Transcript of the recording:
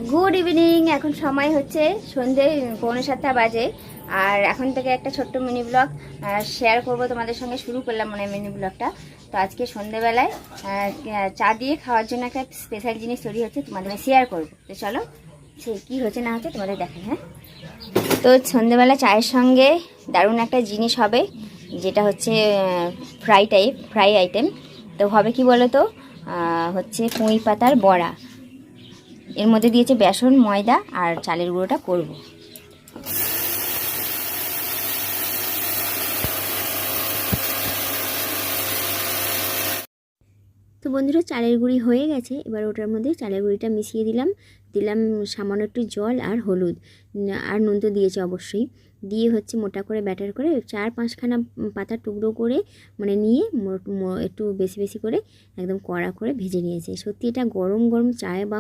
Good evening. এখন সময় হচ্ছে সন্ধে 6:45 বাজে। আর এখন থেকে একটা ছোট্ট মিনি ব্লগ শেয়ার করব তোমাদের সঙ্গে। শুরু করলাম মানে মিনি ব্লগটা। তো আজকে সন্ধেবেলায় চা দিয়ে খাওয়ার জন্য একটা স্পেশাল জিনিস তৈরি হচ্ছে, তোমাদের শেয়ার করব। তো চলো সে কী হচ্ছে না হচ্ছে তোমাদের দেখাই। হ্যাঁ, তো সন্ধেবেলা চায়ের সঙ্গে দারুণ একটা জিনিস হবে, যেটা হচ্ছে ফ্রাই আইটেম। তো হবে কি বলো তো, হচ্ছে পুঁই পাতার বড়া। এর মধ্যে দিয়েছে বেসন, ময়দা আর চালের গুঁড়োটা করব। তো বন্ধুরা, চালের গুঁড়ি হয়ে গেছে। এবার ওটার মধ্যে চালের গুঁড়িটা মিশিয়ে দিলাম সামান্য একটু জল আর হলুদ আর নুন তো দিয়েছে অবশ্যই। দিয়ে হচ্ছে মোটা করে ব্যাটার করে 4-5খানা পাতার টুকরো করে মানে নিয়ে একটু বেশি বেশি করে একদম কড়া করে ভেজে নিয়েছে। সত্যি এটা গরম গরম চায়ে বা